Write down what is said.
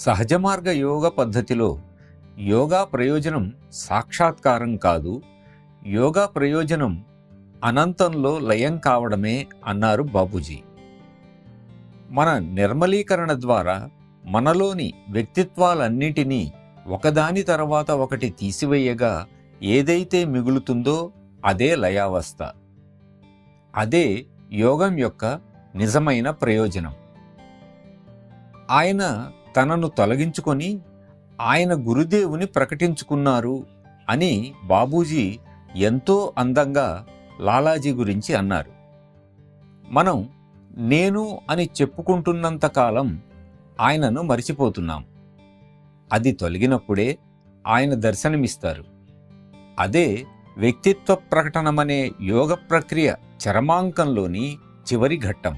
సహజ మార్గ యోగ పద్ధతిలో యోగా ప్రయోజనం సాక్షాత్కారం కాదు, యోగా ప్రయోజనం అనంతంలో లయం కావడమే అన్నారు బాపూజీ. మన నిర్మలీకరణ ద్వారా మనలోని వ్యక్తిత్వాలన్నిటినీ ఒకదాని తర్వాత ఒకటి తీసివేయగా ఏదైతే మిగులుతుందో అదే లయావస్థ. అదే యోగం యొక్క నిజమైన ప్రయోజనం. ఆయన తనను తొలగించుకొని ఆయన గురుదేవుని ప్రకటించుకున్నారు అని బాపూజీ ఎంతో అందంగా లాలాజీ గురించి అన్నారు. మనం నేను అని చెప్పుకుంటున్నంతకాలం ఆయనను మరిచిపోతున్నాం. అది తొలగినప్పుడే ఆయన దర్శనమిస్తారు. అదే వ్యక్తిత్వ ప్రకటనమనే యోగ ప్రక్రియ చరమాంకంలోని చివరి ఘట్టం.